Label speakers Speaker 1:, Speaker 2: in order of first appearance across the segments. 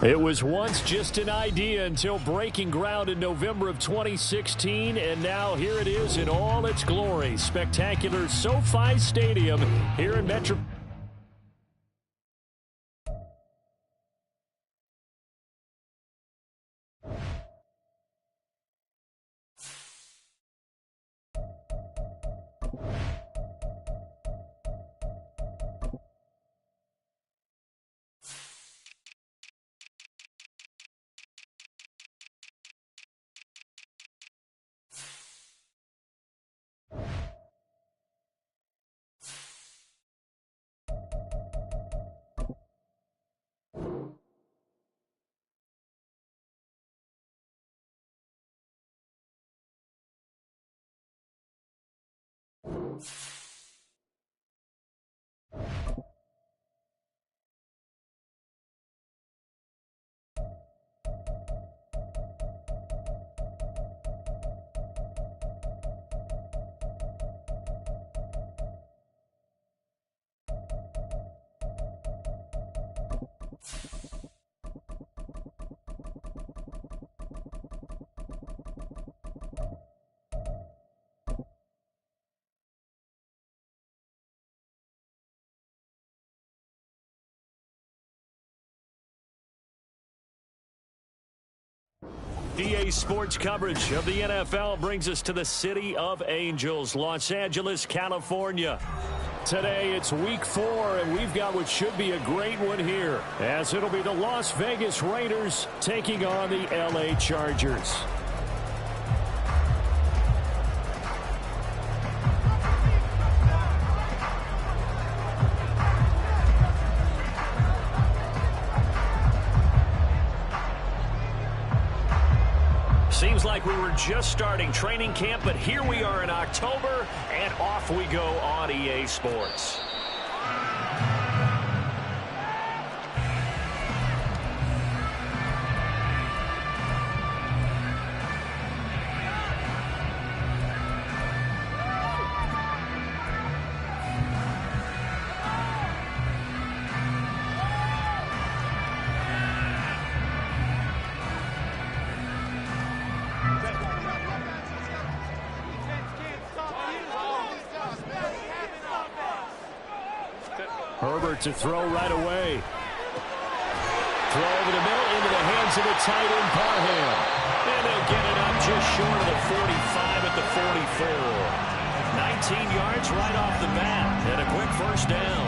Speaker 1: It was once just an idea until breaking ground in November of 2016, and now here it is in all its glory. Spectacular SoFi Stadium here in Metro. EA Sports coverage of the NFL brings us to the City of Angels, Los Angeles, California. Today it's week 4, and we've got what should be a great one here, as it'll be the Las Vegas Raiders taking on the LA Chargers. Seems like we were just starting training camp, but here we are in October, and off we go on EA Sports. Herbert to throw right away. Throw over the middle into the hands of the tight end, Parham. And they'll get it up just short of the 45 at the 44. 19 yards right off the bat and a quick first down.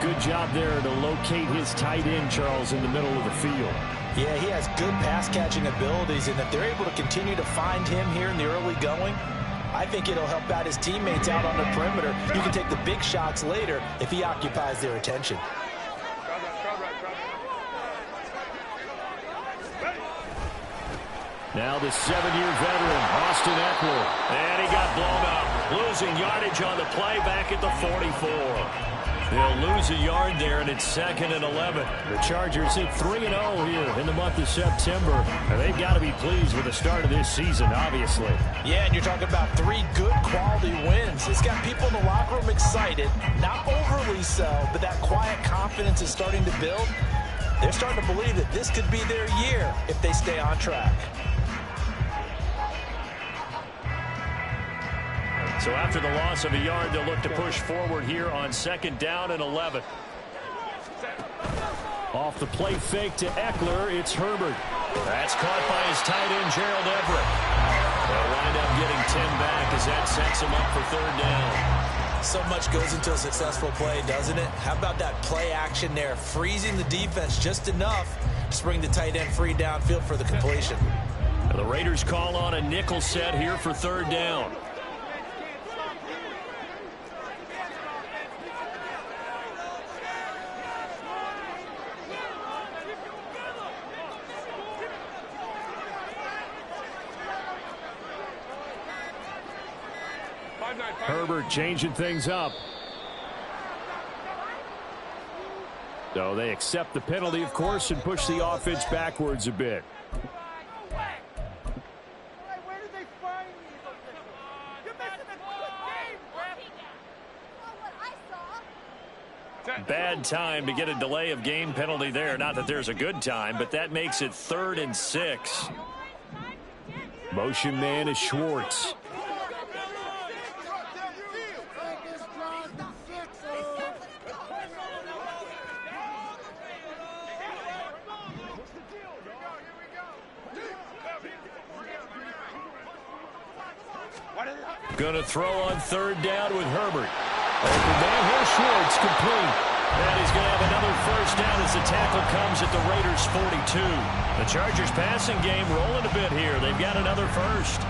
Speaker 1: Good job there to locate his tight end, Charles, in the middle of the field.
Speaker 2: Yeah, he has good pass-catching abilities, and if they're able to continue to find him here in the early going, I think it'll help out his teammates out on the perimeter. You can take the big shots later if he occupies their attention.
Speaker 1: Now the 7-year veteran, Austin Eckler. And he got blown up. Losing yardage on the play back at the 44. They'll lose a yard there, and it's 2nd and 11. The Chargers hit 3-0 here in the month of September. And they've got to be pleased with the start of this season, obviously.
Speaker 2: Yeah, and you're talking about 3 good quality wins. It's got people in the locker room excited, not overly so, but that quiet confidence is starting to build. They're starting to believe that this could be their year if they stay on track.
Speaker 1: So after the loss of a yard, they'll look to push forward here on 2nd down and 11. Off the play fake to Eckler, it's Herbert. That's caught by his tight end, Gerald Everett. They'll wind up getting 10 back as that sets him up for 3rd down.
Speaker 2: So much goes into a successful play, doesn't it? How about that play action there, freezing the defense just enough to bring the tight end free downfield for the completion.
Speaker 1: Now the Raiders call on a nickel set here for 3rd down. Herbert changing things up. So they accept the penalty, of course, and push the offense backwards a bit. Bad time to get a delay of game penalty there. Not that there's a good time, but that makes it 3rd and 6. Motion man is Schwartz. Going to throw on 3rd down with Herbert. Open man, here's Schwartz, complete. And he's going to have another 1st down as the tackle comes at the Raiders' 42. The Chargers passing game rolling a bit here. They've got another 1st.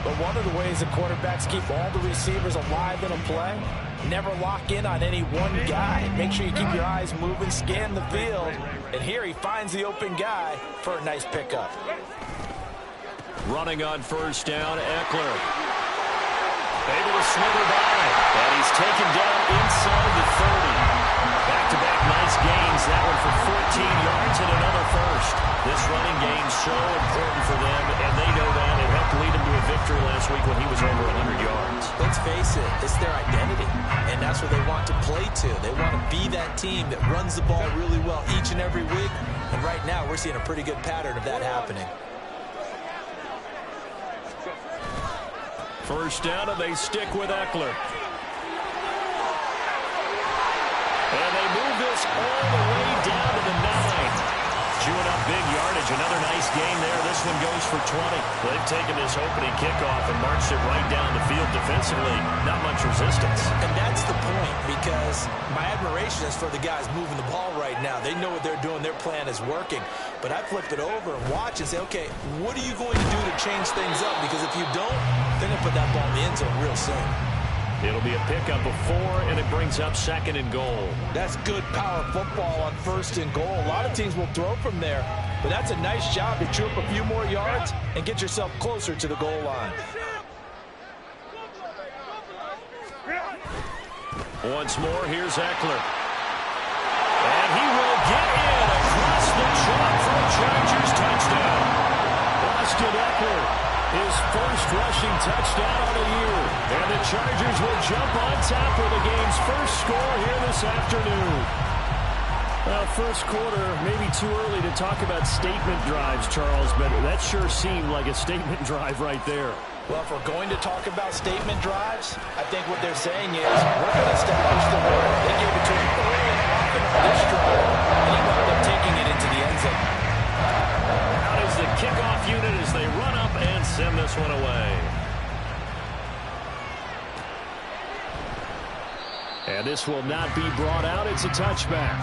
Speaker 2: But one of the ways the quarterbacks keep all the receivers alive in a play, never lock in on any one guy. Make sure you keep your eyes moving, scan the field. And here he finds the open guy for a nice pickup.
Speaker 1: Running on 1st down, Eckler. Able to slither by, and he's taken down inside the 30. Back-to-back nice gains, that one for 14 yards and another 1st. This running game so important for them, and they know that. It helped lead them to a victory last week when he was over 100 yards.
Speaker 2: Let's face it, it's their identity, and that's what they want to play to. They want to be that team that runs the ball really well each and every week, and right now we're seeing a pretty good pattern of that happening.
Speaker 1: 1st down, and they stick with Eckler. And they move this all the way down to the 9. Chewing up big yardage. Another nice game there. This one goes for 20. They've taken this opening kickoff and marched it right down the field defensively. Not much resistance.
Speaker 2: And that's the point, because my admiration is for the guys moving the ball right now. They know what they're doing. Their plan is working. But I flip it over and watch and say, okay, what are you going to do to change things up? Because if you don't, they're going to put that ball in the end zone real soon.
Speaker 1: It'll be a pickup of 4, and it brings up 2nd and goal.
Speaker 2: That's good power football on 1st and goal. A lot of teams will throw from there, but that's a nice job to chew up a few more yards and get yourself closer to the goal line.
Speaker 1: Once more, here's Eckler. And he will get in across the chalk for a Chargers touchdown. Austin Eckler. His 1st rushing touchdown of the year. And the Chargers will jump on top of the game's 1st score here this afternoon. Well, 1st quarter, maybe too early to talk about statement drives, Charles, but that sure seemed like a statement drive right there.
Speaker 2: Well, if we're going to talk about statement drives, I think what they're saying is we're going to establish the run. They gave it to him early and often on this drive, and he wound up taking it into the end zone.
Speaker 1: Out is the kickoff unit as they run up and send this one away. And this will not be brought out. It's a touchback.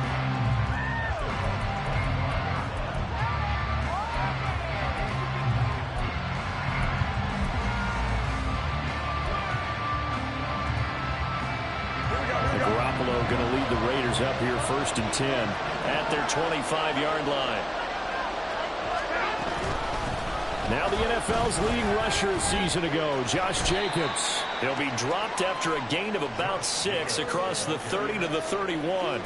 Speaker 1: Garoppolo going to lead the Raiders up here 1st and 10 at their 25-yard line. Now the NFL's leading rusher a season ago, Josh Jacobs. He'll be dropped after a gain of about 6 across the 30 to the 31.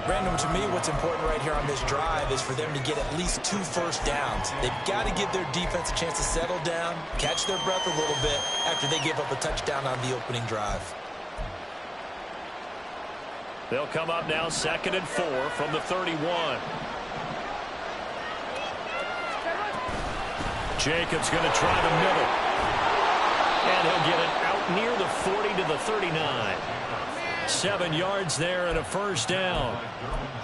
Speaker 2: Brandon, to me, what's important right here on this drive is for them to get at least 2 first downs. They've got to give their defense a chance to settle down, catch their breath a little bit after they give up a touchdown on the opening drive.
Speaker 1: They'll come up now 2nd and 4 from the 31. Jacobs going to try the middle. And he'll get it out near the 40 to the 39. 7 yards there and a 1st down.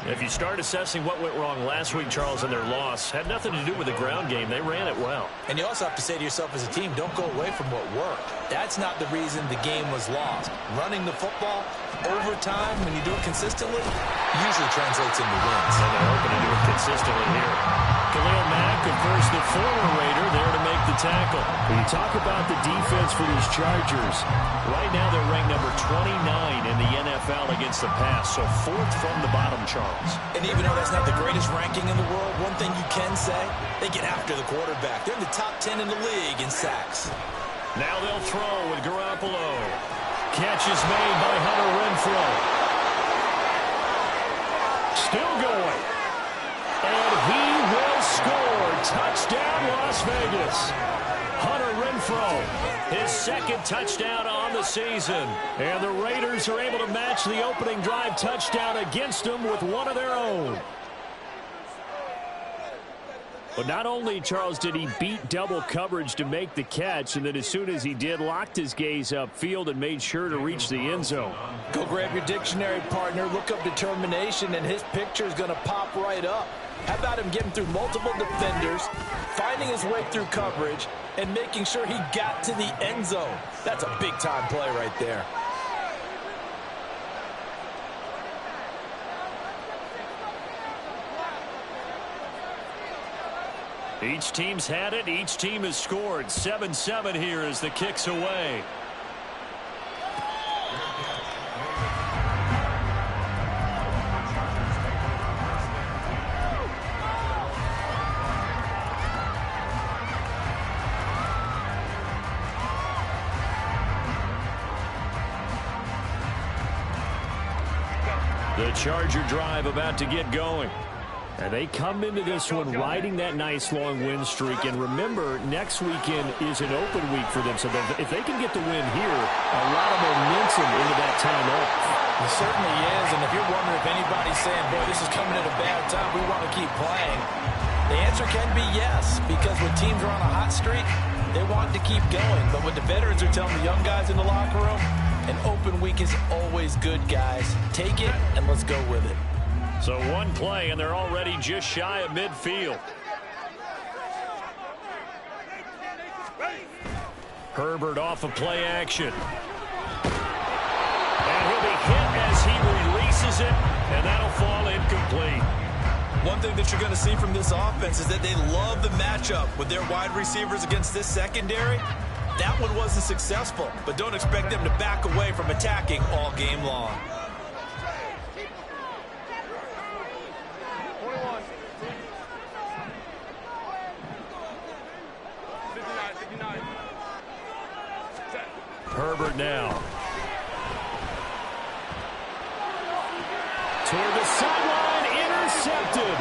Speaker 1: If you start assessing what went wrong last week, Charles, in their loss, had nothing to do with the ground game. They ran it well.
Speaker 2: And you also have to say to yourself as a team, don't go away from what worked. That's not the reason the game was lost. Running the football over time, when you do it consistently, usually translates into wins.
Speaker 1: And they're hoping to do it consistently here. Khalil Mack, of course, the former Raider, there to make the tackle. When you talk about the defense for these Chargers, right now they're ranked number 29 in the NFL against the pass, so 4th from the bottom, Charles.
Speaker 2: And even though that's not the greatest ranking in the world, one thing you can say, they get after the quarterback. They're in the top 10 in the league in sacks.
Speaker 1: Now they'll throw with Garoppolo. Catch is made by Hunter Renfrow. Still going. And he will score. Touchdown, Las Vegas. Hunter Renfrow, his second touchdown on the season. And the Raiders are able to match the opening drive touchdown against them with one of their own. But not only, Charles, did he beat double coverage to make the catch, and then as soon as he did, locked his gaze upfield and made sure to reach the end zone.
Speaker 2: Go grab your dictionary, partner. Look up determination, and his picture is going to pop right up. How about him getting through multiple defenders, finding his way through coverage, and making sure he got to the end zone? That's a big-time play right there.
Speaker 1: Each team's had it. Each team has scored. 7-7 here as the kick's away. The Charger drive about to get going. And they come into this one riding that nice long win streak. And remember, next weekend is an open week for them. So if they can get the win here, a lot of momentum into that time off.
Speaker 2: It certainly is. And if you're wondering if anybody's saying, boy, this is coming at a bad time, we want to keep playing, the answer can be yes. Because when teams are on a hot streak, they want to keep going. But what the veterans are telling the young guys in the locker room, an open week is always good, guys. Take it and let's go with it.
Speaker 1: So one play, and they're already just shy of midfield. Herbert off of play action. And he'll be hit as he releases it, and that'll fall incomplete.
Speaker 3: One thing that you're going to see from this offense is that they love the matchup with their wide receivers against this secondary. That one wasn't successful, but don't expect them to back away from attacking all game long.
Speaker 1: Herbert now. Toward the sideline, intercepted.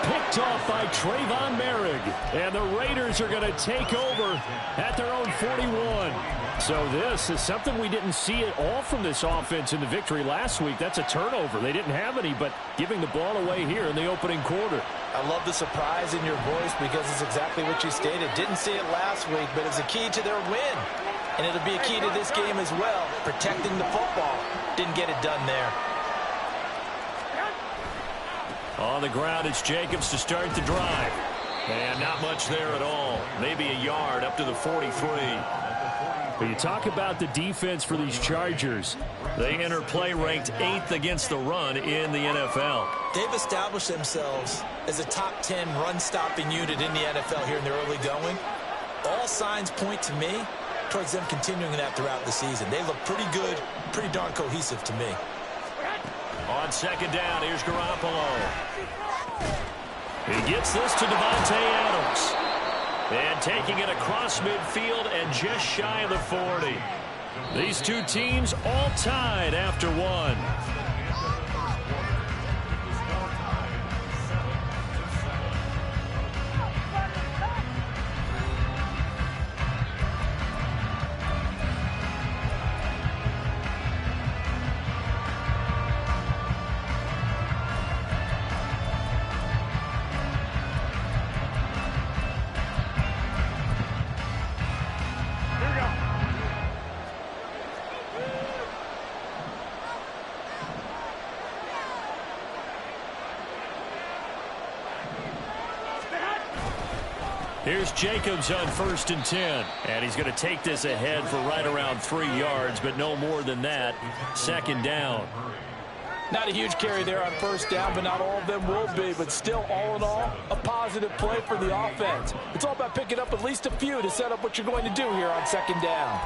Speaker 1: Picked off by Trayvon Merrick. And the Raiders are going to take over at their own 41. So this is something we didn't see at all from this offense in the victory last week. That's a turnover. They didn't have any, but giving the ball away here in the opening quarter.
Speaker 2: I love the surprise in your voice because it's exactly what you stated. Didn't see it last week, but it's a key to their win. And it'll be a key to this game as well, protecting the football. Didn't get it done there.
Speaker 1: On the ground, it's Jacobs to start the drive. And not much there at all. Maybe a yard up to the 43. But you talk about the defense for these Chargers. They enter play ranked 8th against the run in the NFL.
Speaker 2: They've established themselves as a top 10 run-stopping unit in the NFL here in their early going. All signs point to me towards them continuing that throughout the season. They look pretty good, pretty darn cohesive to me.
Speaker 1: On second down, here's Garoppolo. He gets this to Devontae Adams. And taking it across midfield and just shy of the 40. These two teams all tied after one. Here's Jacobs on 1st and 10. And he's going to take this ahead for right around 3 yards, but no more than that. Second down.
Speaker 2: Not a huge carry there on first down, but not all of them will be. But still, all in all, a positive play for the offense. It's all about picking up at least a few to set up what you're going to do here on second down.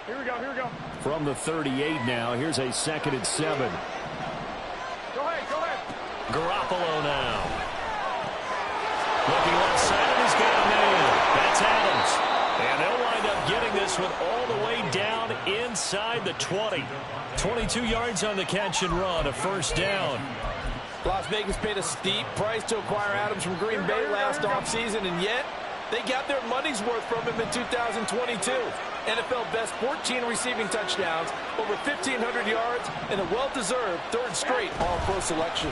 Speaker 4: Here we go.
Speaker 1: From the 38 now, here's a 2nd and 7.
Speaker 4: Go ahead.
Speaker 1: Garoppolo now. Looking left this one all the way down inside the 20. 22 yards on the catch and run, a first down.
Speaker 2: Las Vegas paid a steep price to acquire Adams from Green Bay last offseason, and yet they got their money's worth from him in 2022. NFL best 14 receiving touchdowns, over 1,500 yards, and a well-deserved third straight All-Pro selection.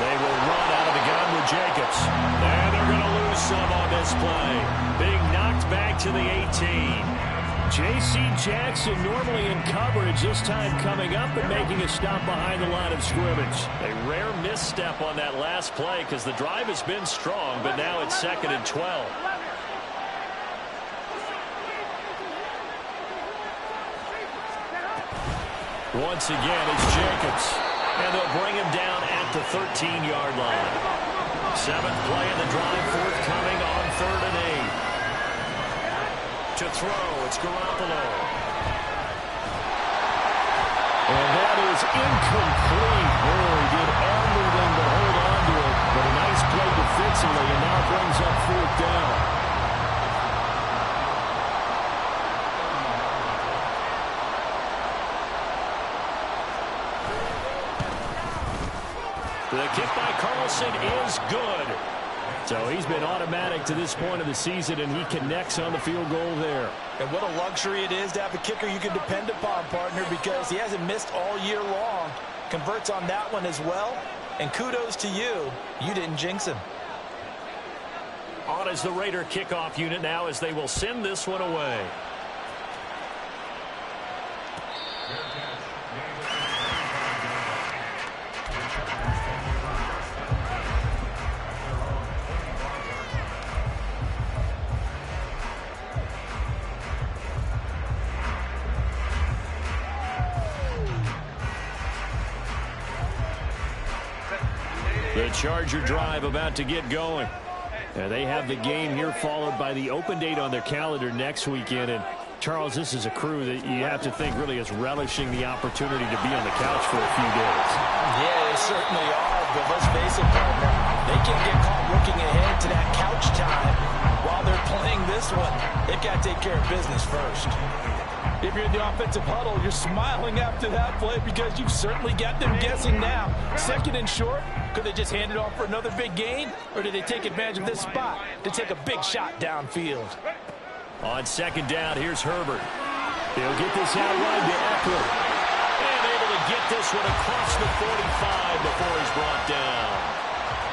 Speaker 1: They will run out of the gun with Jacobs. And they're going to lose some on this play. Being knocked back to the 18. J.C. Jackson normally in coverage, this time coming up and making a stop behind the line of scrimmage. A rare misstep on that last play because the drive has been strong, but now it's 2nd and 12. Once again, it's Jacobs. And they'll bring him down at the 13-yard line. 7th play of the drive, forthcoming on 3rd and 8. To throw, it's Garoppolo. And that is incomplete. Oh, he did everything to hold on to it. But a nice play defensively, and now brings up 4th down. The kick by Carlson is good. So he's been automatic to this point of the season, and he connects on the field goal there.
Speaker 2: And what a luxury it is to have a kicker you can depend upon, partner, because he hasn't missed all year long. Converts on that one as well. And kudos to you. You didn't jinx him.
Speaker 1: On is the Raider kickoff unit now as they will send this one away. The Charger drive about to get going. And they have the game here followed by the open date on their calendar next weekend. And Charles, this is a crew that you have to think really is relishing the opportunity to be on the couch for a few days.
Speaker 2: Yeah, they certainly are. But let's face it, partner, they can't get caught looking ahead to that couch time while they're playing this one. They've got to take care of business first. If you're in the offensive huddle, you're smiling after that play because you've certainly got them guessing now. 2nd and short, could they just hand it off for another big gain? Or did they take advantage of this spot to take a big shot downfield?
Speaker 1: On 2nd down, here's Herbert. He'll get this out wide to Eckler. And able to get this one across the 45 before he's brought down.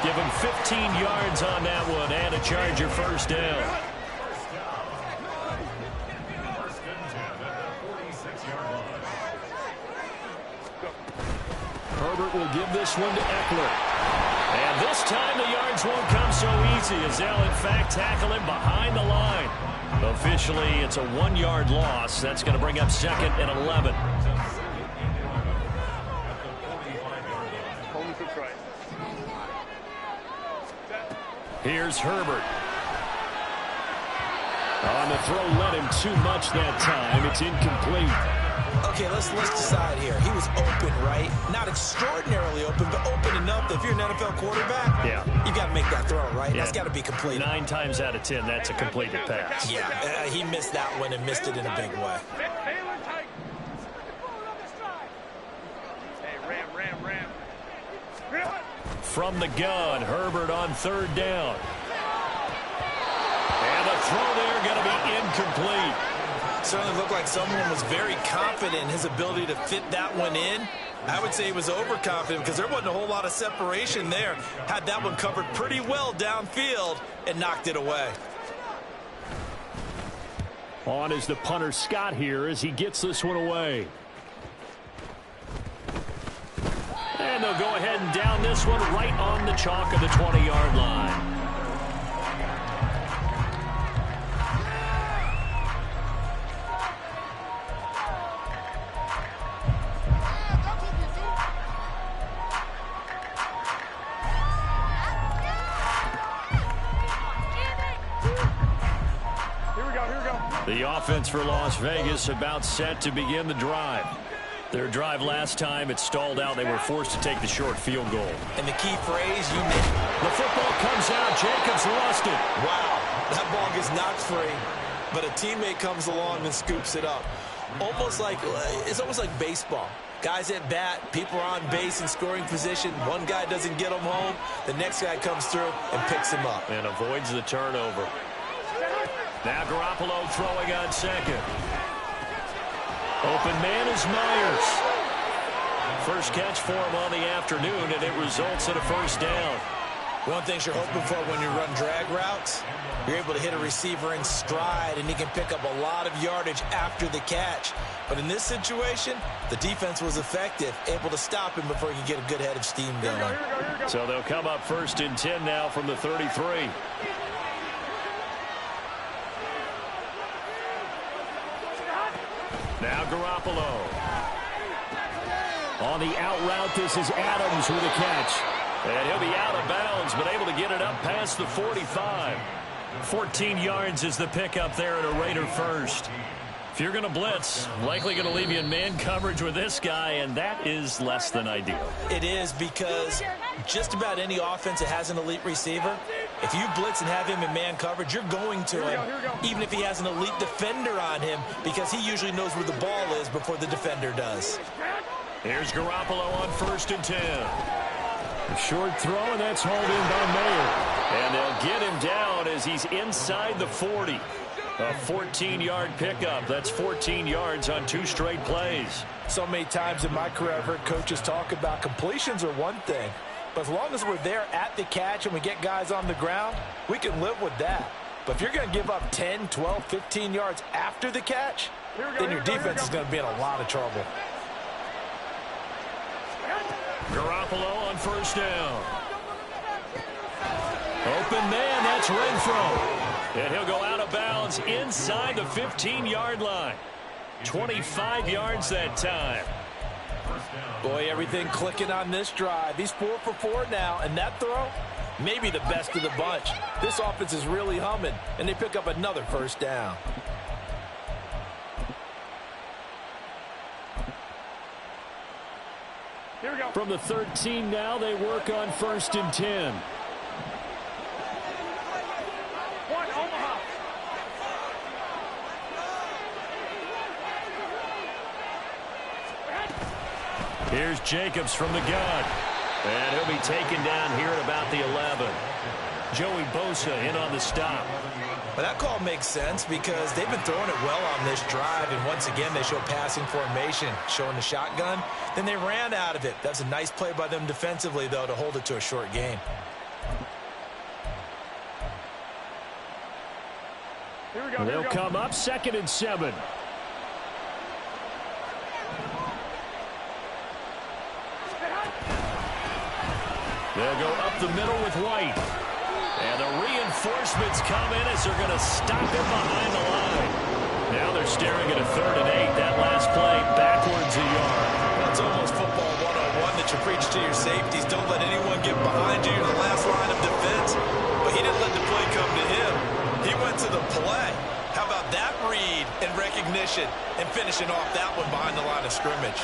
Speaker 1: Give him 15 yards on that one and a Charger first down. Herbert will give this one to Eckler. And this time the yards won't come so easy as they'll in fact tackle him behind the line. Officially, it's a 1-yard loss. That's going to bring up 2nd and 11. Here's Herbert. On the throw, let him too much that time. It's incomplete.
Speaker 2: Okay, let's decide here. He was open, right? Not extraordinarily open, but open enough that if you're an NFL quarterback, you got to make that throw, right? Yeah. That's got to be complete.
Speaker 1: 9 times out of 10, that's a completed pass.
Speaker 2: Yeah, he missed that one and missed it in a big way.
Speaker 1: From the gun, Herbert on 3rd down. And the throw there going to be incomplete.
Speaker 2: Certainly looked like someone was very confident in his ability to fit that one in. I would say he was overconfident because there wasn't a whole lot of separation there. Had that one covered pretty well downfield and knocked it away.
Speaker 1: On is the punter Scott here as he gets this one away. And they'll go ahead and down this one right on the chalk of the 20-yard line. The offense for Las Vegas about set to begin the drive. Their drive last time, it stalled out. They were forced to take the short field goal.
Speaker 2: And the key phrase, you named it.
Speaker 1: The football comes out. Jacobs lost it.
Speaker 2: Wow, that ball gets knocked free. but a teammate comes along and scoops it up. It's almost like baseball. Guys at bat, people are on base in scoring position. One guy doesn't get them home. The next guy comes through and picks him up.
Speaker 1: And avoids the turnover. Now Garoppolo throwing on second. Open man is Myers. First catch for him on the afternoon, and it results in a first down.
Speaker 2: One thing you're hoping for when you run drag routes, you're able to hit a receiver in stride, and he can pick up a lot of yardage after the catch. But in this situation, the defense was effective, able to stop him before he could get a good head of steam going.
Speaker 1: So they'll come up 1st and 10 now from the 33. Now Garoppolo. On the out route, this is Adams with a catch. And he'll be out of bounds, but able to get it up past the 45. 14 yards is the pickup there at a Raider first. If you're going to blitz, likely going to leave you in man coverage with this guy, and that is less than ideal.
Speaker 2: It is, because just about any offense that has an elite receiver, if you blitz and have him in man coverage, you're going to him, even if he has an elite defender on him, because he usually knows where the ball is before the defender does.
Speaker 1: Here's Garoppolo on 1st and 10. A short throw, and that's hauled in by Mayer. And they'll get him down as he's inside the 40. A 14-yard pickup. That's 14 yards on 2 straight plays.
Speaker 2: So many times in my career I've heard coaches talk about completions are one thing, but as long as we're there at the catch and we get guys on the ground, we can live with that. But if you're going to give up 10, 12, 15 yards after the catch, then your defense is going to be in a lot of trouble.
Speaker 1: Garoppolo on 1st down. Open man, that's Renfro. And he'll go out of bounds inside the 15-yard line. 25 yards that time.
Speaker 2: Boy, everything clicking on this drive. He's 4 for 4 now, and that throw, maybe the best of the bunch. This offense is really humming, and they pick up another first down.
Speaker 1: Here we go. From the 13 now, they work on 1st and 10. Here's Jacobs from the gun. And he'll be taken down here at about the 11. Joey Bosa in on the stop.
Speaker 2: But that call makes sense because they've been throwing it well on this drive, and once again they show passing formation, showing the shotgun. Then they ran out of it. That's a nice play by them defensively, though, to hold it to a short game.
Speaker 1: Here we go. They'll come up 2nd and 7. They'll go up the middle with White. And the reinforcements come in as they're going to stop him behind the line. Now they're staring at a 3rd and 8. That last play backwards a yard.
Speaker 2: That's almost football 101 that you preach to your safeties. Don't let anyone get behind you. You're the last line of defense. But he didn't let the play come to him. He went to the play. How about that read and recognition and finishing off that one behind the line of scrimmage?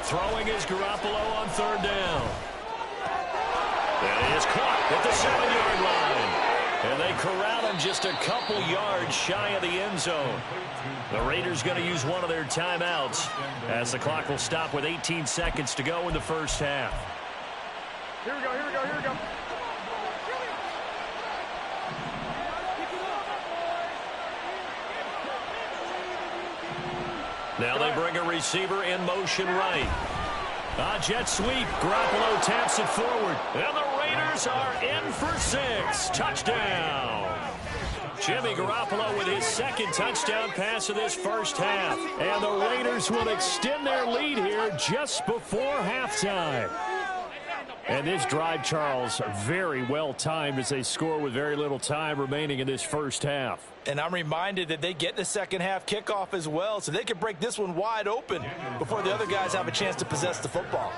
Speaker 1: Throwing is Garoppolo on 3rd down. And he is caught at the 7-yard line. And they corral him just a couple yards shy of the end zone. The Raiders going to use one of their timeouts as the clock will stop with 18 seconds to go in the first half.
Speaker 4: Here we go, here we go, here we go.
Speaker 1: Now they bring a receiver in motion right. Jet sweep. Garoppolo taps it forward. And the Raiders are in for 6. Touchdown. Jimmy Garoppolo with his 2nd touchdown pass of this first half. And the Raiders will extend their lead here just before halftime. And this drive, Charles, very well timed as they score with very little time remaining in this first half.
Speaker 2: And I'm reminded that they get the second half kickoff as well, so they can break this one wide open before the other guys have a chance to possess the football.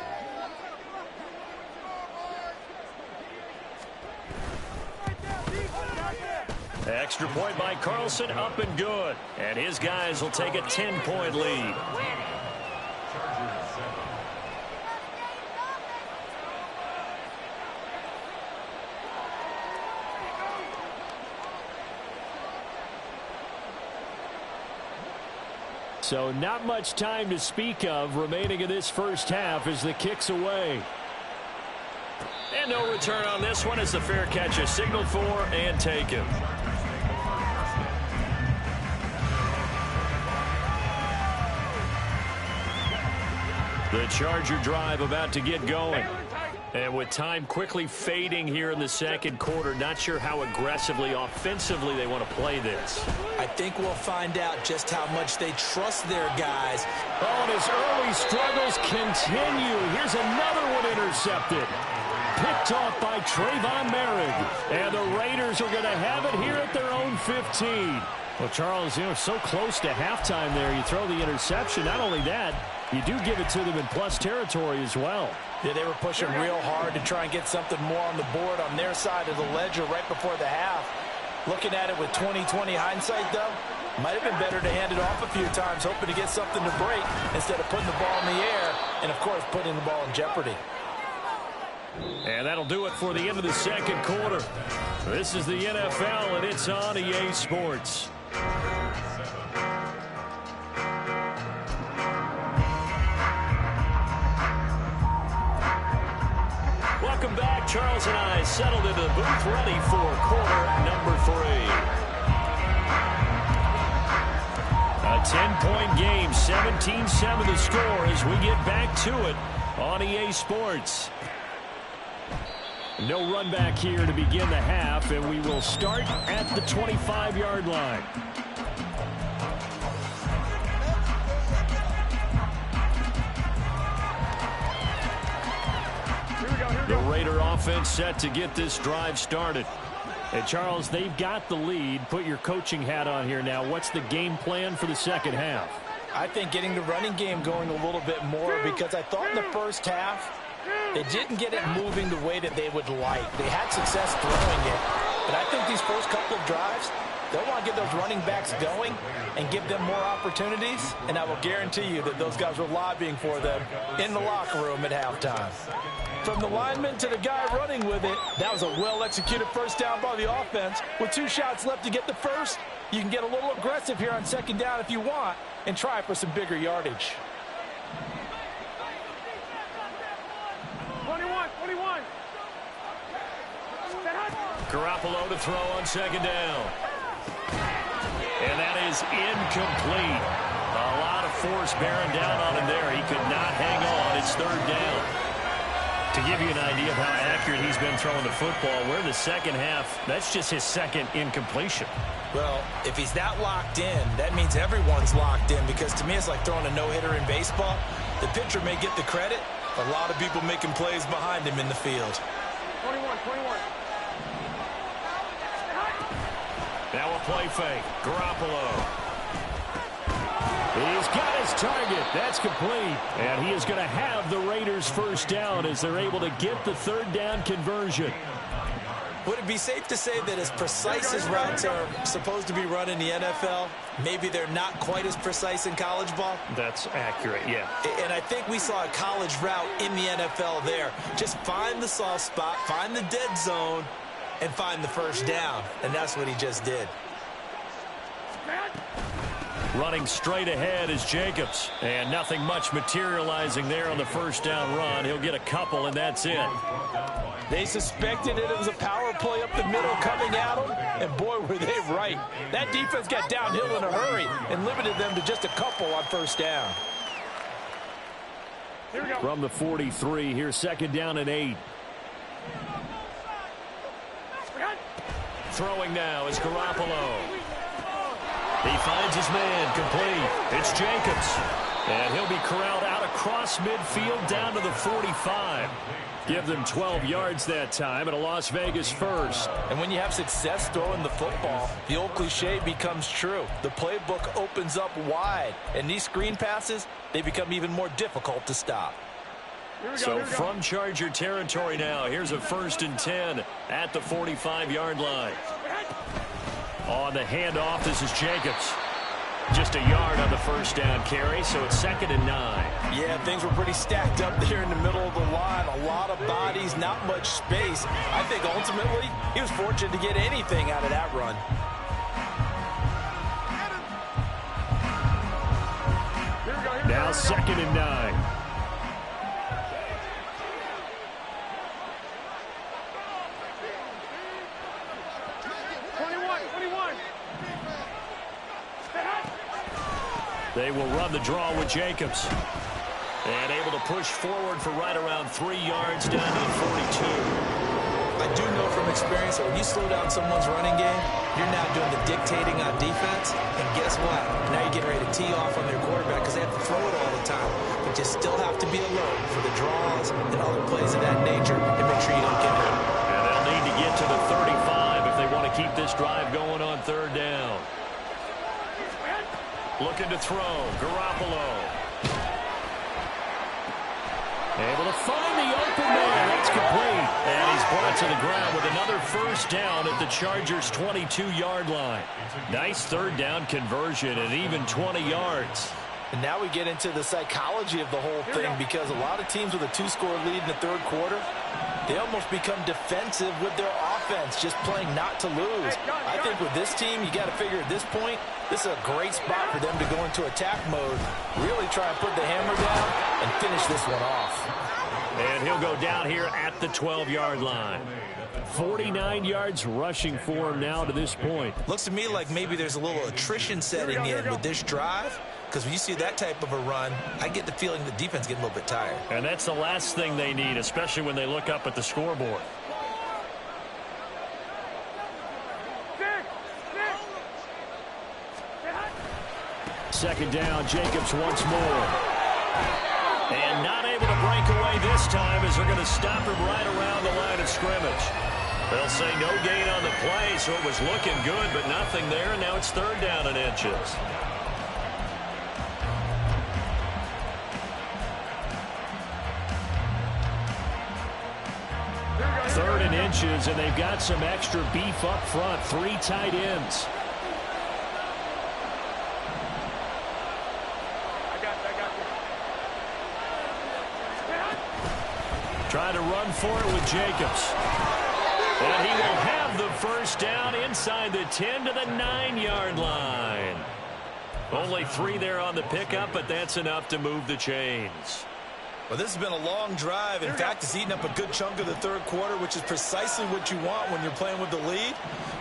Speaker 1: Extra point by Carlson, up and good. And his guys will take a 10-point lead. So not much time to speak of remaining in this first half as the kick's away. And no return on this one as the fair catch is signaled for and taken. The Charger drive about to get going. And with time quickly fading here in the second quarter, not sure how aggressively, offensively they want to play this.
Speaker 2: I think we'll find out just how much they trust their guys.
Speaker 1: Oh, and his early struggles continue. Here's another one intercepted. Picked off by Trayvon Merrick. And the Raiders are going to have it here at their own 15. Well, Charles, so close to halftime there. You throw the interception. Not only that, you do give it to them in plus territory as well.
Speaker 2: Yeah, they were pushing real hard to try and get something more on the board on their side of the ledger right before the half. Looking at it with 20/20 hindsight, though, might have been better to hand it off a few times, hoping to get something to break instead of putting the ball in the air and, of course, putting the ball in jeopardy.
Speaker 1: And that'll do it for the end of the second quarter. This is the NFL, and it's on EA Sports. Welcome back. Charles and I settled into the booth, ready for quarter number 3. A 10-point game, 17-7 the score as we get back to it on EA Sports. No run back here to begin the half, and we will start at the 25-yard line. The Raider offense set to get this drive started. And Charles, they've got the lead. Put your coaching hat on here now. What's the game plan for the second half?
Speaker 2: I think getting the running game going a little bit more, because I thought in the first half they didn't get it moving the way that they would like. They had success throwing it. But I think these first couple of drives, they'll want to get those running backs going and give them more opportunities. And I will guarantee you that those guys were lobbying for them in the locker room at halftime. From the lineman to the guy running with it, that was a well-executed first down by the offense. With 2 shots left to get the first, you can get a little aggressive here on second down if you want and try for some bigger yardage.
Speaker 4: 21.
Speaker 1: Garoppolo to throw on second down. And that is incomplete. A lot of force bearing down on him there. He could not hang on. It's third down. To give you an idea of how accurate he's been throwing the football, we're in the second half. That's just his second incompletion.
Speaker 2: Well, if he's that locked in, that means everyone's locked in, because to me it's like throwing a no-hitter in baseball. The pitcher may get the credit. A lot of people making plays behind him in the field.
Speaker 4: 21.
Speaker 1: Now a play fake. Garoppolo. He's got his target. That's complete. And he is going to have the Raiders first down as they're able to get the third down conversion.
Speaker 2: Would it be safe to say that as precise as routes are supposed to be run in the NFL, maybe they're not quite as precise in college ball?
Speaker 1: That's accurate, yeah.
Speaker 2: And I think we saw a college route in the NFL there. Just find the soft spot, find the dead zone, and find the first down. And that's what he just did.
Speaker 1: Running straight ahead is Jacobs. And nothing much materializing there on the first down run. He'll get a couple, and that's it.
Speaker 2: They suspected it was a power play up the middle coming at them, and boy, were they right. That defense got downhill in a hurry and limited them to just a couple on first down.
Speaker 4: Here we go.
Speaker 1: From the 43, here's second down and 8. Throwing now is Garoppolo. He finds his man, complete. It's Jacobs. And he'll be corralled out across midfield down to the 45. Give them 12 yards that time and a Las Vegas first.
Speaker 2: And when you have success throwing the football, the old cliche becomes true. The playbook opens up wide. And these screen passes, they become even more difficult to stop.
Speaker 1: So from Charger territory now, here's a 1st and 10 at the 45-yard line. On the handoff, this is Jacobs. Just a yard on the first down carry, so it's 2nd and 9.
Speaker 2: Yeah, things were pretty stacked up there in the middle of the line. A lot of bodies, not much space. I think ultimately he was fortunate to get anything out of that run.
Speaker 1: Now 2nd and 9. They will run the draw with Jacobs. And able to push forward for right around 3 yards down to the 42.
Speaker 2: I do know from experience that when you slow down someone's running game, you're now doing the dictating on defense. And guess what? Now you're getting ready to tee off on their quarterback because they have to throw it all the time. But you still have to be alert for the draws and other plays of that nature and make sure you don't get hurt.
Speaker 1: And they'll need to get to the 35 if they want to keep this drive going on 3rd down. Looking to throw. Garoppolo. Able to find the open man. That's complete. And he's brought to the ground with another first down at the Chargers' 22-yard line. Nice 3rd down conversion and even 20 yards.
Speaker 2: And now we get into the psychology of the whole thing because a lot of teams with a 2-score lead in the 3rd quarter, they almost become defensive with their offense, just playing not to lose. I think with this team, you got to figure at this point, this is a great spot for them to go into attack mode, really try and put the hammer down and finish this one off.
Speaker 1: And he'll go down here at the 12-yard line. 49 yards rushing for him now to this point.
Speaker 2: Looks to me like maybe there's a little attrition setting in with this drive. Because when you see that type of a run, I get the feeling the defense getting a little bit tired.
Speaker 1: And that's the last thing they need, especially when they look up at the scoreboard. Second down, Jacobs once more. And not able to break away this time as they're going to stop him right around the line of scrimmage. They'll say no gain on the play, so it was looking good, but nothing there, and now it's 3rd down and inches. 3rd and inches, and they've got some extra beef up front. 3 tight ends. Trying to run for it with Jacobs. And he will have the first down inside the 10 to the 9-yard line. Only 3 there on the pickup, but that's enough to move the chains.
Speaker 2: Well, this has been a long drive. In fact, it's eaten up a good chunk of the 3rd quarter, which is precisely what you want when you're playing with the lead.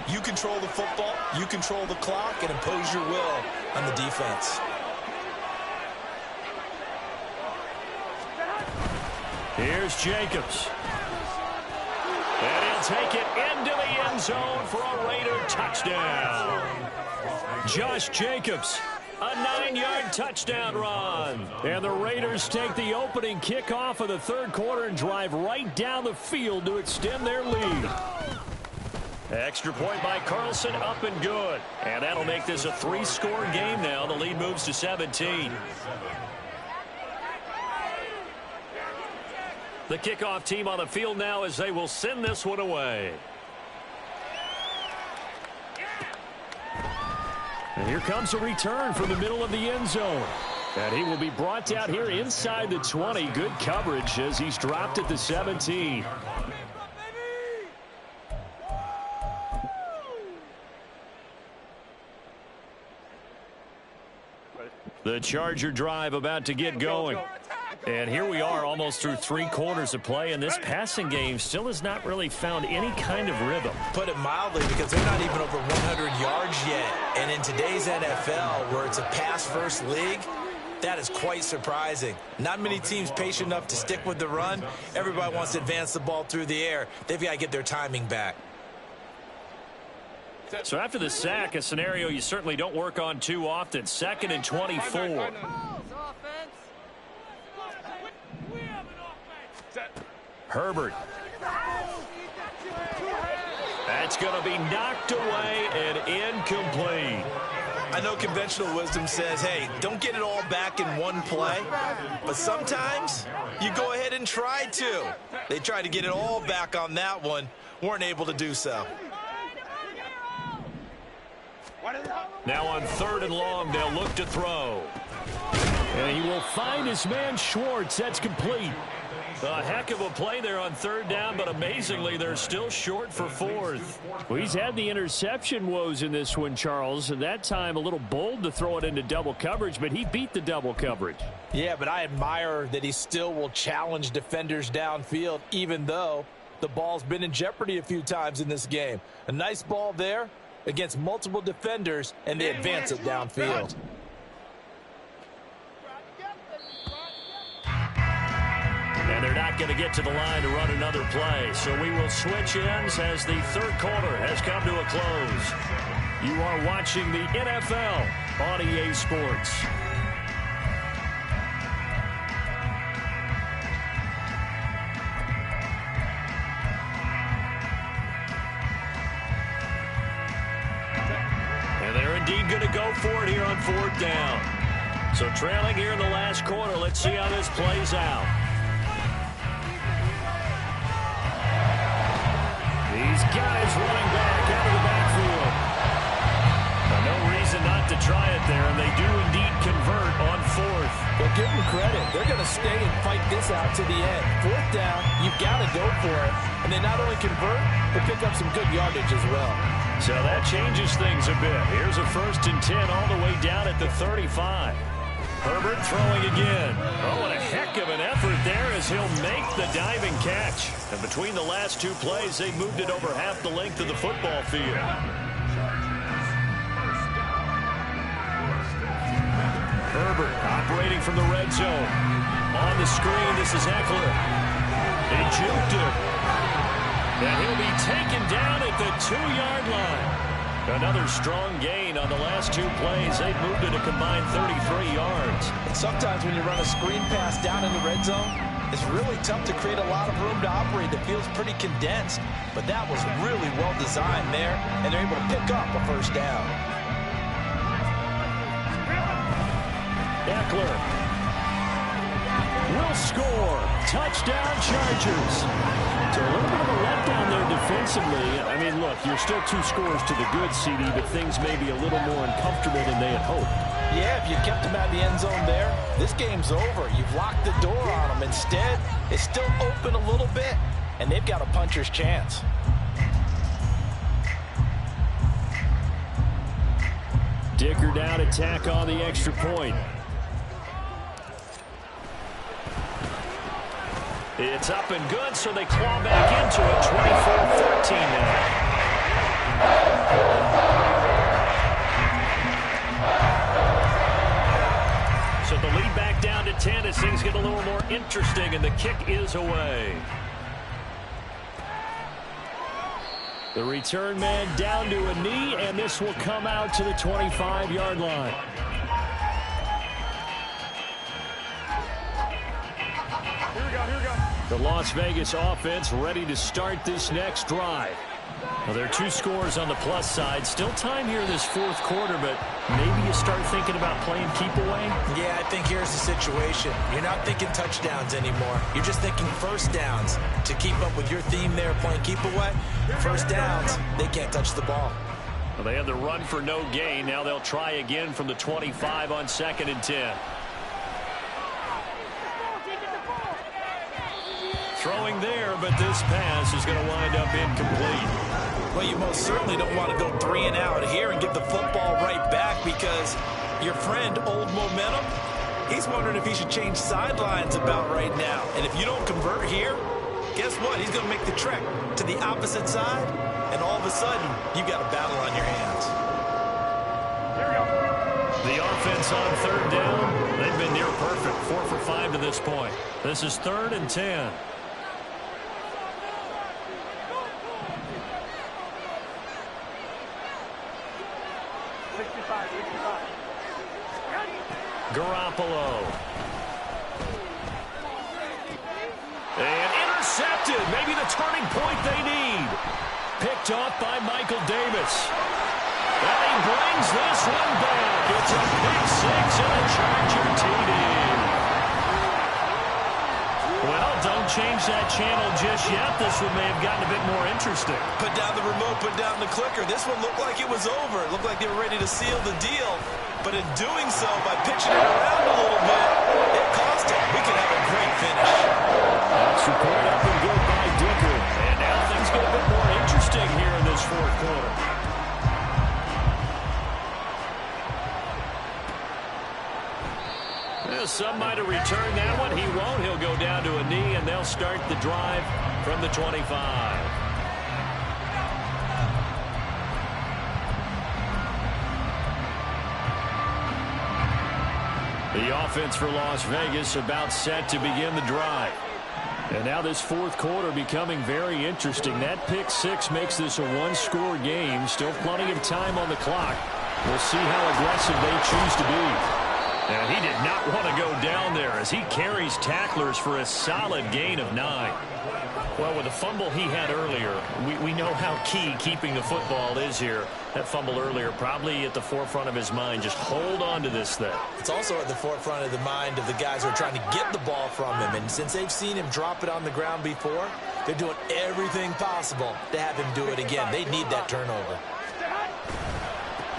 Speaker 2: You control the football, you control the clock, and impose your will on the defense.
Speaker 1: Here's Jacobs. And he'll take it into the end zone for a Raider touchdown. Josh Jacobs. A 9-yard touchdown run. And the Raiders take the opening kickoff of the 3rd quarter and drive right down the field to extend their lead. Extra point by Carlson, up and good. And that'll make this a 3-score game now. The lead moves to 17. The kickoff team on the field now as they will send this one away. And here comes a return from the middle of the end zone. And he will be brought down here inside the 20. Good coverage as he's dropped at the 17. The Charger drive about to get going. And here we are almost through 3 quarters of play, and this passing game still has not really found any kind of rhythm.
Speaker 2: Put it mildly, because they're not even over 100 yards yet. And in today's NFL, where it's a pass-first league, that is quite surprising. Not many teams patient enough to stick with the run. Everybody wants to advance the ball through the air. They've got to get their timing back.
Speaker 1: So after the sack, a scenario you certainly don't work on too often. 2nd and 24. Herbert. That's going to be knocked away and incomplete.
Speaker 2: I know conventional wisdom says, hey, don't get it all back in one play. But sometimes you go ahead and try to. They tried to get it all back on that one. Weren't able to do so.
Speaker 1: Now on 3rd and long, they'll look to throw. And he will find his man Schwartz. That's complete. A heck of a play there on 3rd down, but amazingly, they're still short for 4th.
Speaker 5: Well, he's had the interception woes in this one, Charles, and that time a little bold to throw it into double coverage, but he beat the double coverage.
Speaker 2: Yeah, but I admire that he still will challenge defenders downfield, even though the ball's been in jeopardy a few times in this game. A nice ball there against multiple defenders, and they advance it downfield.
Speaker 1: And they're not going to get to the line to run another play. So we will switch ends as the 3rd quarter has come to a close. You are watching the NFL on EA Sports. And they're indeed going to go for it here on 4th down. So trailing here in the last quarter, let's see how this plays out. He's got his running back out of the backfield. No reason not to try it there, and they do indeed convert on 4th.
Speaker 2: Well, give them credit. They're going to stay and fight this out to the end. 4th down, you've got to go for it. And they not only convert, but pick up some good yardage as well.
Speaker 1: So that changes things a bit. Here's a 1st and 10 all the way down at the 35. Herbert throwing again. Oh, what a heck of an effort there as he'll make the diving catch. And between the last 2 plays, they moved it over half the length of the football field. Herbert operating from the red zone. On the screen, this is Eckler. He juked it. And he'll be taken down at the 2-yard line. Another strong gain on the last 2 plays. They've moved it a combined 33 yards.
Speaker 2: And sometimes when you run a screen pass down in the red zone, it's really tough to create a lot of room to operate. It feels pretty condensed. But that was really well designed there, and they're able to pick up a 1st down.
Speaker 1: Eckler will score. Touchdown, Chargers.
Speaker 5: So a little bit of a letdown there defensively. I mean, look, you're still 2 scores to the good, CD, but things may be a little more uncomfortable than they had hoped.
Speaker 2: Yeah, if you kept them out of the end zone there, this game's over. You've locked the door on them. Instead, it's still open a little bit, and they've got a puncher's chance.
Speaker 5: Dicker down to tack on the extra point.
Speaker 1: It's up and good, so they claw back into it. 24-13 now. So the lead back down to 10 as things get a little more interesting, and the kick is away.
Speaker 5: The return man down to a knee, and this will come out to the 25-yard line. The Las Vegas offense ready to start this next drive. Well, there are 2 scores on the plus side. Still time here in this 4th quarter, but maybe you start thinking about playing keep away?
Speaker 2: Yeah, I think here's the situation. You're not thinking touchdowns anymore. You're just thinking 1st downs. To keep up with your theme there, playing keep away, 1st downs, they can't touch the ball.
Speaker 1: Well, they had the run for no gain. Now they'll try again from the 25 on 2nd and 10. Throwing there, but this pass is going to wind up incomplete.
Speaker 2: Well, you most certainly don't want to go 3 and out here and give the football right back, because your friend, Old Momentum, he's wondering if he should change sidelines about right now. And if you don't convert here, guess what? He's going to make the trek to the opposite side, and all of a sudden, you've got a battle on your hands.
Speaker 1: The offense on 3rd down, they've been near perfect. 4 for 5 to this point. This is 3rd and 10. Garoppolo. And intercepted. Maybe the turning point they need. Picked off by Michael Davis. And he brings this one back. It's a pick 6 and a Charger TD. Well, don't
Speaker 5: change that channel just yet. This one may have gotten a bit more interesting.
Speaker 3: Put down the remote, put down the clicker. This one looked like it was over. It looked like they were ready to seal the deal. But in doing so, by pitching it around a little bit, it cost him. We could have a great finish.
Speaker 1: Extra point up and good by Dicker.
Speaker 5: And now things get a bit more interesting here in this fourth quarter. Well, some might have returned that one. He won't. He'll go down to a knee, and they'll start the drive from the 25. The offense for Las Vegas about set to begin the drive. And now this fourth quarter becoming very interesting. That pick six makes this a one-score game. Still plenty of time on the clock. We'll see how aggressive they choose to be. And he did not want to go down there as he carries tacklers for a solid gain of 9. Well, with the fumble he had earlier, we know how key keeping the football is here. That fumble earlier probably at the forefront of his mind. Just hold on to this thing.
Speaker 2: It's also at the forefront of the mind of the guys who are trying to get the ball from him. And since they've seen him drop it on the ground before, they're doing everything possible to have him do it again. They need that turnover.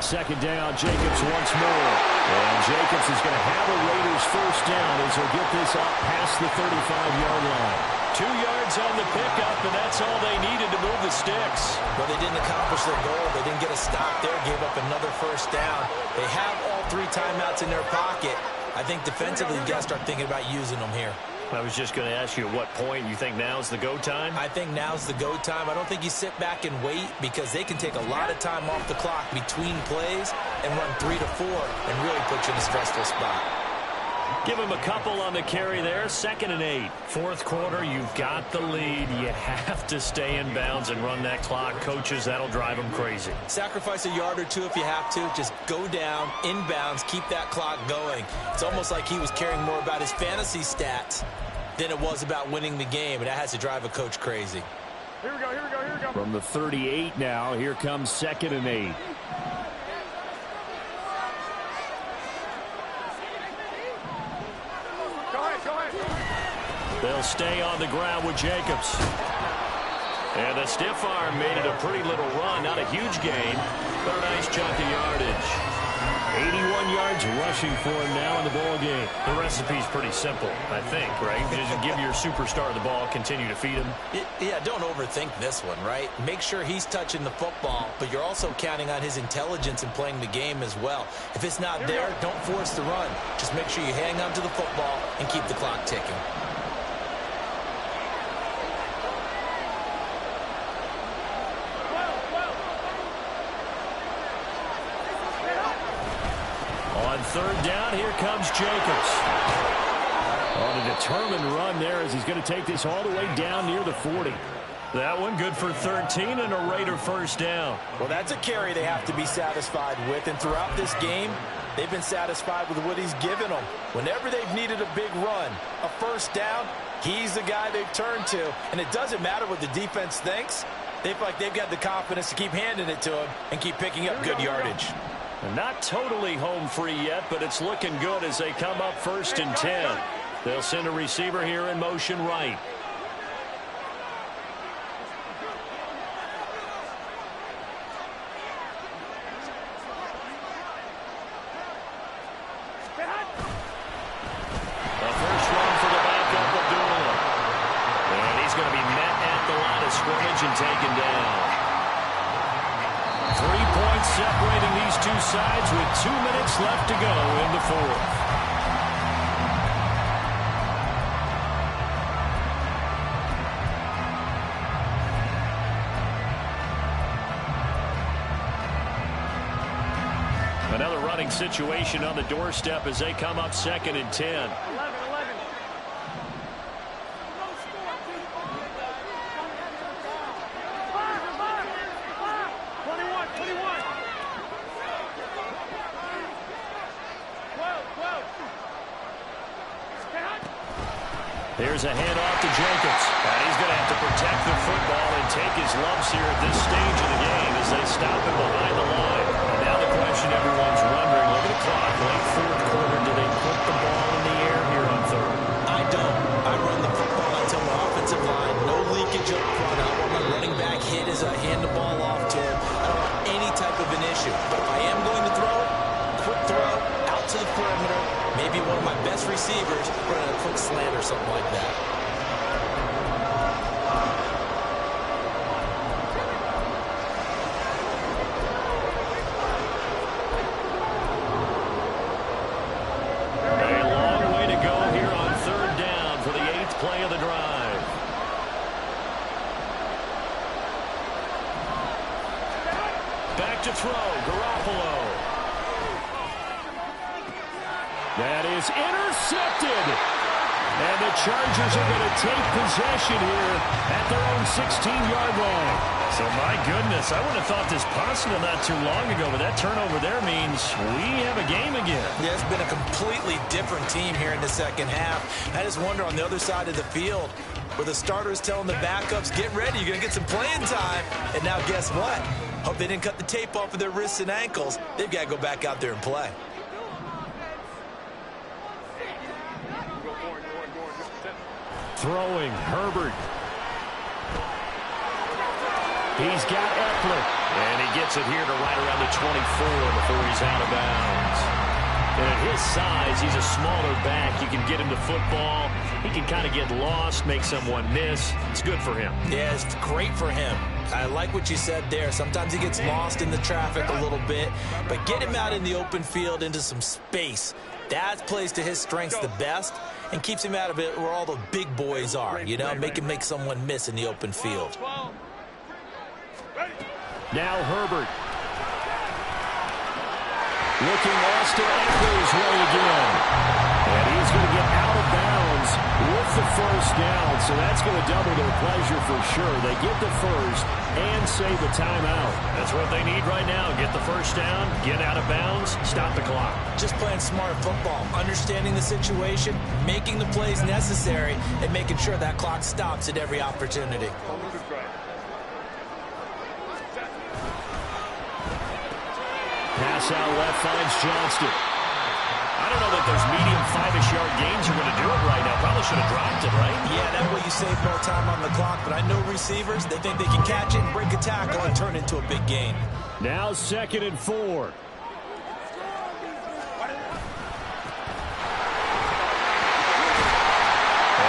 Speaker 1: Second down, Jacobs once more. And Jacobs is going to have a Raiders first down as he'll get this up past the 35-yard line.
Speaker 5: 2 yards on the pickup, and that's all they needed to move the sticks.
Speaker 2: Well, they didn't accomplish their goal. They didn't get a stop there, gave up another first down. They have all 3 timeouts in their pocket. I think defensively, you've got to start thinking about using them here.
Speaker 5: I was just going to ask you at what point you think now's the go time?
Speaker 2: I think now's the go time. I don't think you sit back and wait because they can take a lot of time off the clock between plays and run 3 to 4 and really put you in a stressful spot.
Speaker 5: Give him a couple on the carry there. 2nd and 8. Fourth quarter, you've got the lead. You have to stay in bounds and run that clock. Coaches, that'll drive them crazy.
Speaker 2: Sacrifice a yard or 2 if you have to. Just go down, inbounds, keep that clock going. It's almost like he was caring more about his fantasy stats than it was about winning the game, and that has to drive a coach crazy.
Speaker 4: Here we go, here we go, here we go.
Speaker 1: From the 38 now, here comes 2nd and 8.
Speaker 5: They'll stay on the ground with Jacobs. And the stiff arm made it a pretty little run. Not a huge gain, but a nice chunk of yardage. 81 yards rushing for him now in the ball game. The recipe's pretty simple, I think, right? Just give your superstar the ball, continue to feed him.
Speaker 2: Yeah, don't overthink this one, right? Make sure he's touching the football, but you're also counting on his intelligence in playing the game as well. If it's not there, don't force the run. Just make sure you hang on to the football and keep the clock ticking.
Speaker 5: On 3rd down, here comes Jacobs. On a determined run there as he's going to take this all the way down near the 40. That one good for 13 and a Raider first down.
Speaker 2: Well, that's a carry they have to be satisfied with, and throughout this game, they've been satisfied with what he's given them. Whenever they've needed a big run, a first down, he's the guy they've turned to. And it doesn't matter what the defense thinks. They feel like they've got the confidence to keep handing it to him and keep picking up good yardage.
Speaker 5: Not totally home free yet, but it's looking good as they come up 1st and 10. They'll send a receiver here in motion right. The first run for the backup of Doolin. And he's going to be met at the line of scrimmage and taken down. 3 points separating these two sides with 2 minutes left to go in the fourth. Another running situation on the doorstep as they come up 2nd and 10.
Speaker 4: 11. 21.
Speaker 5: Here's a handoff to Jacobs. And he's going to have to protect the football and take his lumps here at this stage of the game as they stop him behind the line. And now the question everyone's wondering, look at the clock, late fourth quarter, do they put the ball in the air here on 3rd?
Speaker 2: I don't. I run the football until the Maybe one of my best receivers running a quick slant or something like that.
Speaker 1: Play of the drive. Back to throw, Garoppolo. That is intercepted. And the Chargers are going to take possession here at their own 16-yard line. So, my goodness, I would have thought this possible not too long ago, but that turnover there means we have a game again.
Speaker 2: Yeah, it's been a completely different team here in the second half. I just wonder on the other side of the field where the starters telling the backups, get ready, you're going to get some playing time. And now guess what? Hope they didn't cut the tape off of their wrists and ankles. They've got to go back out there and play.
Speaker 1: Throwing, Herbert. He's got Eckler. And he gets it here to right around the 24 before he's out of bounds. And at his size, he's a smaller back. You can get him to football. He can kind of get lost, make someone miss. It's good for him. Yeah, it's great for him. I like what you said there. Sometimes he gets lost in the traffic a little bit. But get him out in the open field into some space. That plays to his strengths the best and keeps him out of it where all the big boys are. You know, make him make someone miss in the open field. Now Herbert. Looking Austin Eckler's way again. And he's going to get out of bounds with the first down. So that's going to double their pleasure for sure. They get the first and save a timeout. That's what they need right now. Get the first down, get out of bounds, stop the clock. Just playing smart football, understanding the situation, making the plays necessary, and making sure that clock stops at every opportunity. Pass out left finds Johnston. I don't know that those medium 5-ish yard gains are going to do it right now. Probably should have dropped it, right? Yeah, that way you save more time on the clock. But I know receivers, they think they can catch it and break a tackle and turn it into a big gain. Now 2nd and 4. And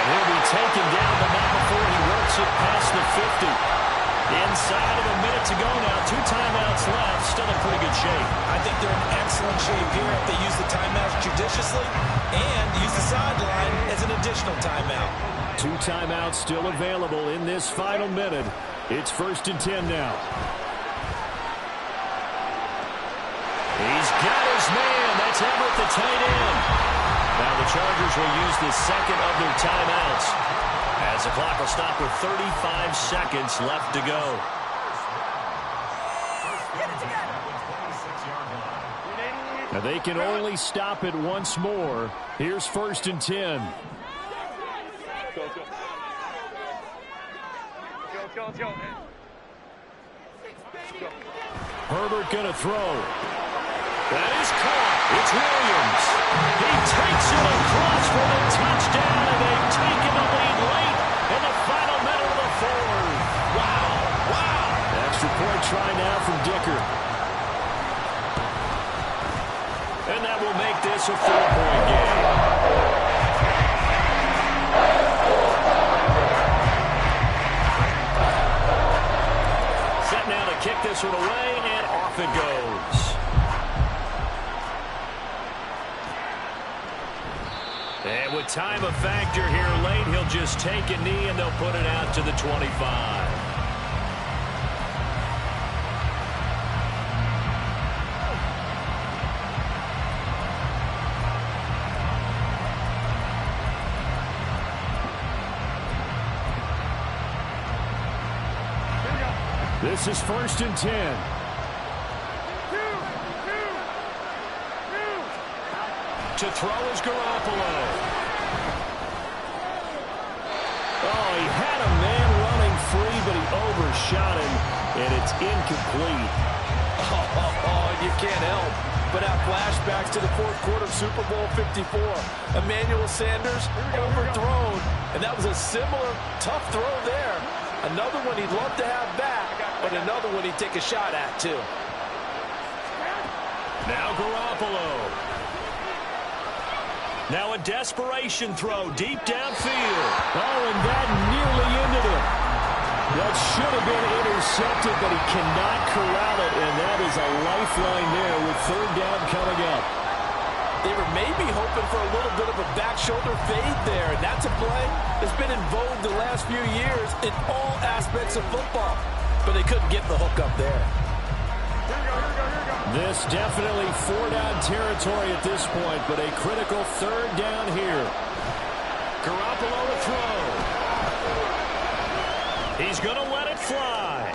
Speaker 1: he'll be taken down, but not before he works it past the 50. Inside of a minute to go now. 2 timeouts left. Still in pretty good shape. I think they're in excellent shape here if they use the timeouts judiciously and use the sideline as an additional timeout. 2 timeouts still available in this final minute. It's 1st and 10 now. He's got his man. That's Everett, the tight end. Now the Chargers will use the second of their timeouts, as the clock will stop with 35 seconds left to go. Now they can only stop it once more. Here's 1st and 10. Herbert gonna throw. That is caught. It's Williams. He takes it across for the touchdown, and they've taken the lead late in the final minute of the 4th. Wow, wow. Extra point try now from Dicker. And that will make this a 4-point game. Set now to kick this one away, and off it goes. And with time a factor here late, he'll just take a knee and they'll put it out to the 25. This is 1st and 10. To throw is Garoppolo. Oh, he had a man running free, but he overshot him, and it's incomplete.
Speaker 3: Oh, you can't help but have flashbacks to the 4th quarter of Super Bowl 54. Emmanuel Sanders overthrown, and that was a similar tough throw there. Another one he'd love to have back, but another one he'd take a shot at, too.
Speaker 1: Now Garoppolo. Now a desperation throw deep downfield.
Speaker 5: Oh, and that nearly ended it. That should have been intercepted, but he cannot corral it, and that is a lifeline there with third down coming up.
Speaker 2: They were maybe hoping for a little bit of a back shoulder fade there, and that's a play that's been in vogue the last few years in all aspects of football. But they couldn't get the hook up there.
Speaker 5: This definitely four-down territory at this point, but a critical third down here.
Speaker 1: Garoppolo to throw. He's going to let it fly.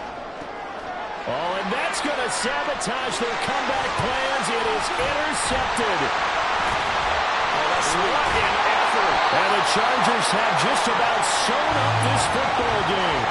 Speaker 5: Oh, and that's going to sabotage their comeback plans. It is intercepted.
Speaker 1: What an effort.
Speaker 5: And the Chargers have just about sewn up this football game.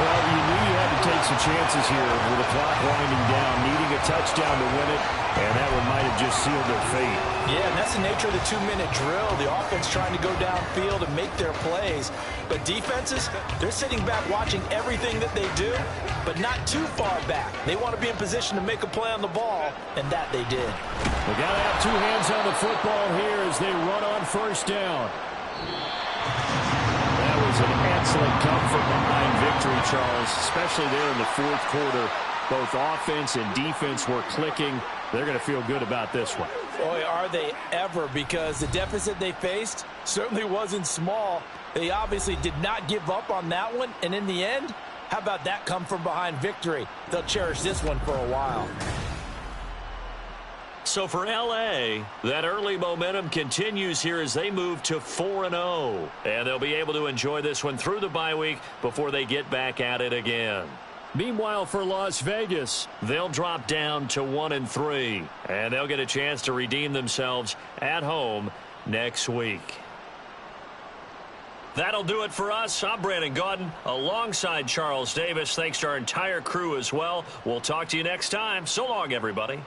Speaker 5: Well, you knew you had to take some chances here with the clock winding down, needing a touchdown to win it, and that one might have just sealed their fate.
Speaker 2: Yeah, and that's the nature of the 2-minute drill. The offense trying to go downfield and make their plays. But defenses, they're sitting back watching everything that they do, but not too far back. They want to be in position to make a play on the ball, and that they did.
Speaker 5: They got to have two hands on the football here as they run on first down. That was an excellent come from behind victory, Charles, especially there in the fourth quarter. Both offense and defense were clicking. They're going to feel good about this one.
Speaker 2: Boy, are they ever, because the deficit they faced certainly wasn't small. They obviously did not give up on that one, and in the end, how about that come from behind victory? They'll cherish this one for a while.
Speaker 1: So for L.A., that early momentum continues here as they move to 4-0. And they'll be able to enjoy this one through the bye week before they get back at it again.
Speaker 5: Meanwhile, for Las Vegas,
Speaker 1: they'll drop down to 1-3. And they'll get a chance to redeem themselves at home next week. That'll do it for us. I'm Brandon Gaudin alongside Charles Davis. Thanks to our entire crew as well. We'll talk to you next time. So long, everybody.